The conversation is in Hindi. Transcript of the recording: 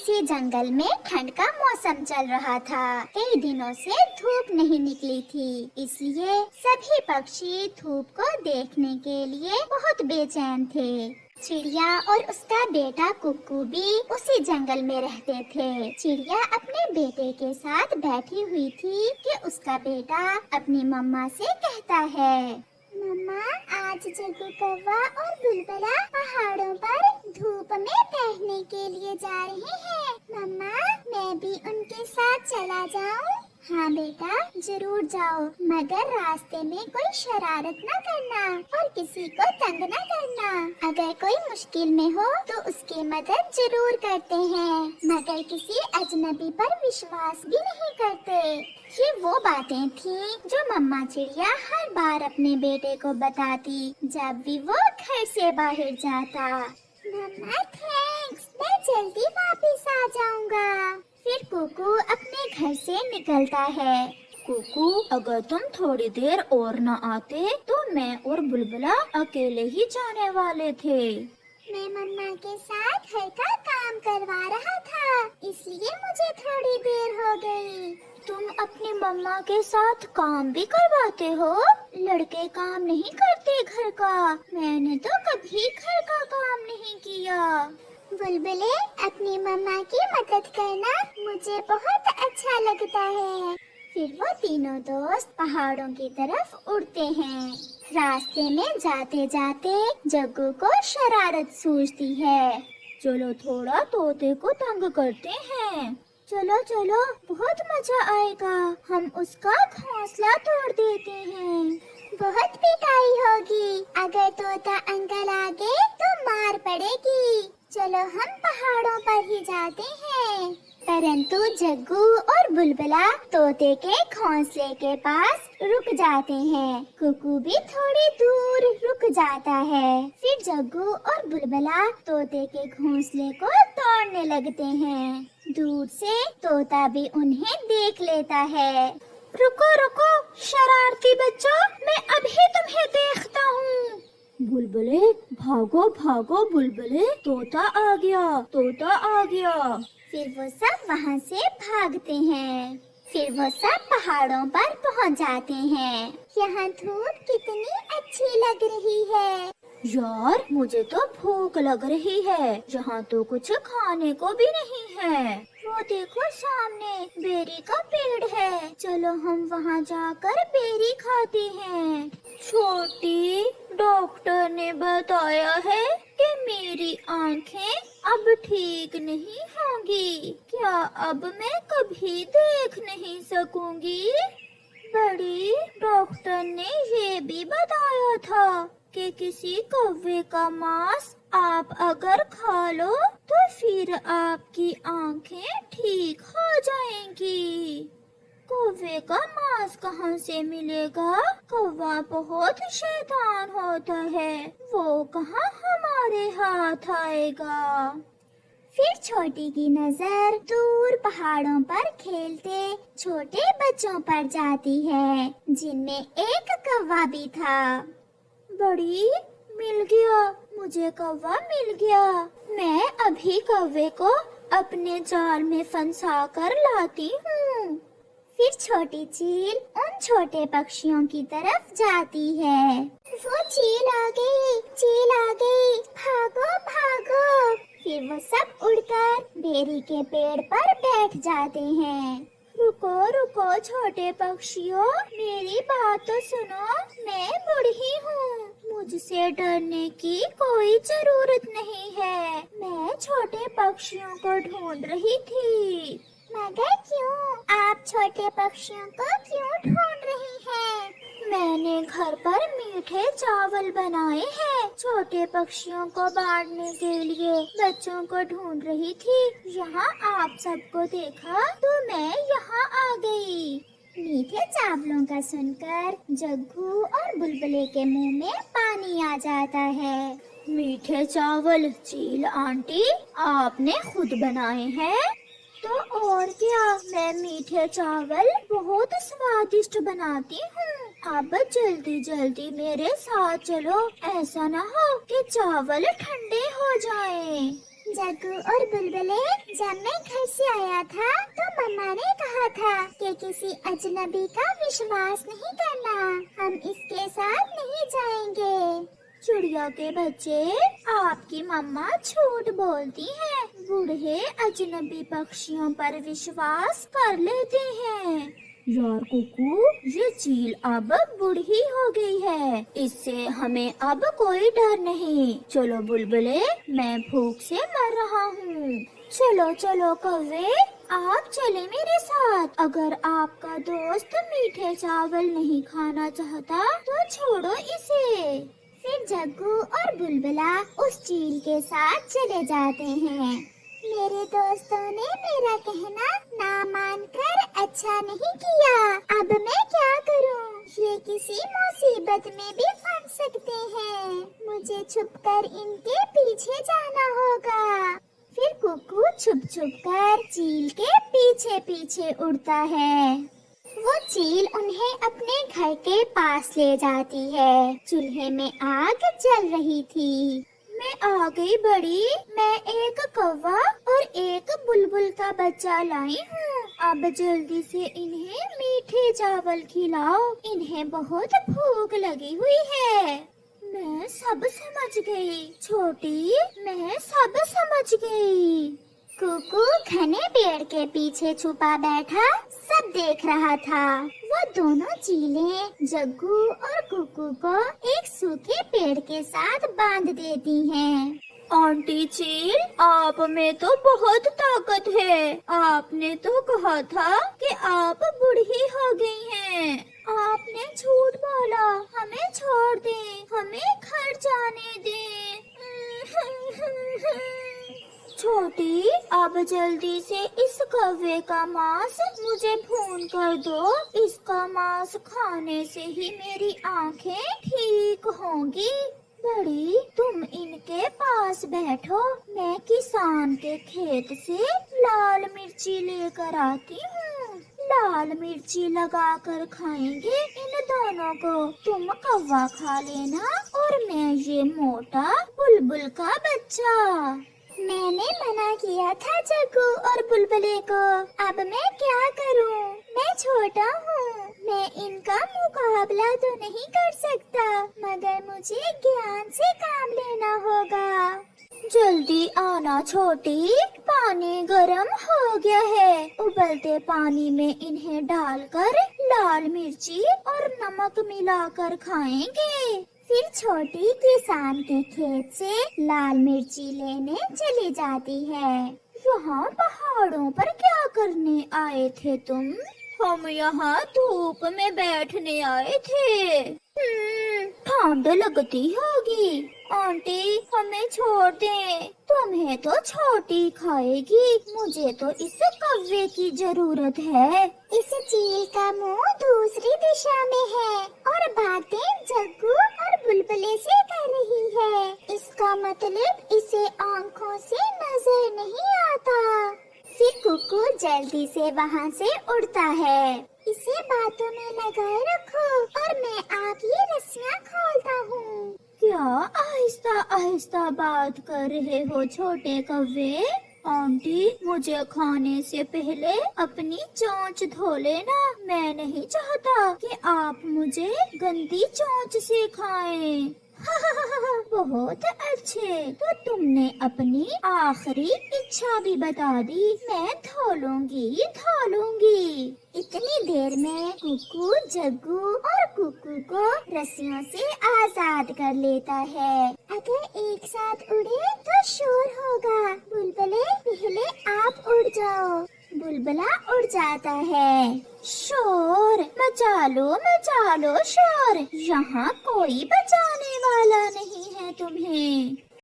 उसी जंगल में ठंड का मौसम चल रहा था। कई दिनों से धूप नहीं निकली थी, इसलिए सभी पक्षी धूप को देखने के लिए बहुत बेचैन थे। चिड़िया और उसका बेटा कुक्कू भी उसी जंगल में रहते थे। चिड़िया अपने बेटे के साथ बैठी हुई थी कि उसका बेटा अपनी मम्मा से कहता है, मम्मा, आज जग्गू कौवा और बुलबुला पहाड़ों पर धूप में टहलने के लिए जा रहे हैं। मम्मा, मैं भी उनके साथ चला जाऊं? हाँ बेटा, जरूर जाओ, मगर रास्ते में कोई शरारत न करना और किसी को तंग न करना। अगर कोई मुश्किल में हो तो उसकी मदद जरूर करते हैं, मगर किसी अजनबी पर विश्वास भी नहीं करते। ये वो बातें थीं जो मम्मा चिड़िया हर बार अपने बेटे को बताती जब भी वो घर से बाहर जाता। मम्मा थैंक्स, मैं जल्दी वापस आ जाऊंगा। फिर कुकू अपने घर से निकलता है। कुकू, अगर तुम थोड़ी देर और न आते तो मैं और बुलबुला अकेले ही जाने वाले थे। मैं मम्मा के साथ घर का काम करवा रहा था, इसलिए मुझे थोड़ी देर हो गई। तुम अपनी मम्मा के साथ काम भी करवाते हो? लड़के काम नहीं करते घर का। मैंने तो कभी घर का काम नहीं किया। बुलबुले, अपनी मम्मा की मदद करना मुझे बहुत अच्छा लगता है। फिर वो तीनों दोस्त पहाड़ों की तरफ उड़ते हैं। रास्ते में जाते जाते जग्गू को शरारत सूझती है। चलो थोड़ा तोते को तंग करते हैं। चलो चलो, बहुत मजा आएगा। हम उसका घोंसला तोड़ देते हैं। बहुत पिटाई होगी, अगर तोता अंकल आ गए तो मार पड़ेगी। चलो हम पहाड़ों पर ही जाते हैं। परंतु जग्गू और बुलबुला तोते के घोंसले के पास रुक जाते हैं। कुकू भी थोड़ी दूर रुक जाता है। फिर जग्गू और बुलबुला तोते के घोंसले को तोड़ने लगते हैं। दूर से तोता भी उन्हें देख लेता है। रुको रुको शरारती बच्चों, मैं अभी तुम्हें देखता हूँ। बुलबुले, भागो भागो बुलबुले, तोता आ गया, तोता आ गया। फिर वो सब वहाँ से भागते हैं। फिर वो सब पहाड़ों पर पहुँच जाते हैं। यहाँ धूप कितनी अच्छी लग रही है। यार, मुझे तो भूख लग रही है। यहाँ तो कुछ खाने को भी नहीं है। वो देखो, सामने बेरी का पेड़ है। चलो हम वहाँ जाकर बेरी खाते हैं। छोटी, डॉक्टर ने बताया है कि मेरी आँखें अब ठीक नहीं होंगी। क्या अब मैं कभी देख नहीं सकूंगी? बड़ी, डॉक्टर ने ये भी बताया था कि किसी कौवे का मांस आप अगर खा लो तो फिर आपकी आँखें ठीक हो जाएंगी। कौवे का मांस कहाँ से मिलेगा? कौवा बहुत शैतान होता है, वो कहाँ हमारे हाथ आएगा। फिर छोटी की नजर दूर पहाड़ों पर खेलते छोटे बच्चों पर जाती है, जिनमें एक कौवा भी था। बड़ी, मिल गया, मुझे कौवा मिल गया। मैं अभी कौवे को अपने जाल में फंसा कर लाती हूँ। फिर छोटी चील उन छोटे पक्षियों की तरफ जाती है। वो चील आ गई, चील आ गई, भागो भागो। फिर वो सब उड़कर बेरी के पेड़ पर बैठ जाते हैं। रुको रुको छोटे पक्षियों, मेरी बात तो सुनो। मैं बूढ़ी हूँ, मुझसे डरने की कोई जरूरत नहीं है। मैं छोटे पक्षियों को ढूंढ रही थी। मगर क्यों? आप छोटे पक्षियों को क्यों ढूंढ रही हैं? मैंने घर पर मीठे चावल बनाए हैं। छोटे पक्षियों को बांटने के लिए बच्चों को ढूंढ रही थी। यहाँ आप सबको देखा तो मैं यहाँ आ गई। मीठे चावलों का सुनकर जग्गू और बुलबुले के मुंह में पानी आ जाता है। मीठे चावल चील आंटी आपने खुद बनाए हैं? तो और क्या, मैं मीठे चावल बहुत स्वादिष्ट बनाती हूँ। अब जल्दी जल्दी मेरे साथ चलो, ऐसा ना हो कि चावल ठंडे हो जाएं। जग्गू और बुलबुले, जब मैं घर से आया था तो मम्मा ने कहा था कि किसी अजनबी का विश्वास नहीं करना, हम इसके साथ नहीं जाएंगे। चिड़िया के बच्चे, आपकी मम्मा झूठ बोलती हैं। बूढ़े अजनबी पक्षियों पर विश्वास कर लेते हैं। यार कुकू, ये चील अब बूढ़ी हो गई है, इससे हमें अब कोई डर नहीं। चलो बुलबुले, मैं भूख से मर रहा हूँ। चलो चलो कौवे, आप चले मेरे साथ। अगर आपका दोस्त मीठे चावल नहीं खाना चाहता तो छोड़ो इसे। फिर जग्गू और बुलबुला उस चील के साथ चले जाते हैं। मेरे दोस्तों ने मेरा कहना ना मानकर अच्छा नहीं किया। अब मैं क्या करूं? ये किसी मुसीबत में भी फंस सकते हैं। मुझे छुपकर इनके पीछे जाना होगा। फिर कुकू छुप छुप कर चील के पीछे पीछे उड़ता है। वो चील उन्हें अपने घर के पास ले जाती है। चूल्हे में आग जल रही थी। मैं आ गई बड़ी। मैं एक कौवा और एक बुलबुल का बच्चा लाई हूँ। अब जल्दी से इन्हें मीठे चावल खिलाओ, इन्हें बहुत भूख लगी हुई है। मैं सब समझ गई छोटी, मैं सब समझ गई। कुकू घने पेड़ के पीछे छुपा बैठा सब देख रहा था। वो दोनों चीलें जग्गू और कुकू को एक सूखे पेड़ के साथ बांध देती हैं। आंटी चील, आप में तो बहुत ताकत है। आपने तो कहा था कि आप बूढ़ी हो गई हैं। आपने झूठ बोला। हमें छोड़ दें, हमें घर जाने दें। छोटी, अब जल्दी से इस कौवे का मांस मुझे भून कर दो। इसका मांस खाने से ही मेरी आंखें ठीक होंगी। बड़ी, तुम इनके पास बैठो, मैं किसान के खेत से लाल मिर्ची लेकर आती हूँ। लाल मिर्ची लगा कर खाएंगे इन दोनों को। तुम कौवा खा लेना और मैं ये मोटा बुलबुल का बच्चा। मैंने मना किया था जग्गू और बुलबुले को। अब मैं क्या करूं? मैं छोटा हूँ, मैं इनका मुकाबला तो नहीं कर सकता, मगर मुझे ज्ञान से काम लेना होगा। जल्दी आना छोटी, पानी गरम हो गया है। उबलते पानी में इन्हें डालकर लाल मिर्ची और नमक मिलाकर खाएंगे। फिर छोटी किसान के खेत से लाल मिर्ची लेने चली जाती है। यहाँ पहाड़ों पर क्या करने आए थे तुम? हम यहाँ धूप में बैठने आए थे। ठंड लगती होगी। आंटी, हमें छोड़ दें, तुम्हें तो छोटी खाएगी, मुझे तो इस कौवे की जरूरत है। इस चील का मुंह दूसरी दिशा में है और बातें जग्गू और बुलबुले से कर रही है। इसका मतलब इसे आँखों से नजर नहीं आता। फिर कुकू जल्दी से वहाँ से उड़ता है। इसे बातों में लगाए रखो और मैं आग ये रस्सियाँ खोलता हूँ। क्या आहिस्ता आहिस्ता बात कर रहे हो छोटे कौवे? आंटी, मुझे खाने से पहले अपनी चोंच धो लेना। मैं नहीं चाहता कि आप मुझे गंदी चोंच से खाएं। बहुत अच्छे, तो तुमने अपनी आखिरी इच्छा भी बता दी। मैं धो लूंगी। इतनी देर में कुकू जग्गू और कुकू को रस्सियों से आजाद कर लेता है। अगर एक साथ उड़े तो शोर होगा। बुलबुले, पहले आप उड़ जाओ। बुलबुला उड़ जाता है। शोर मचा लो शोर, यहाँ कोई बचाने वाला नहीं है तुम्हें।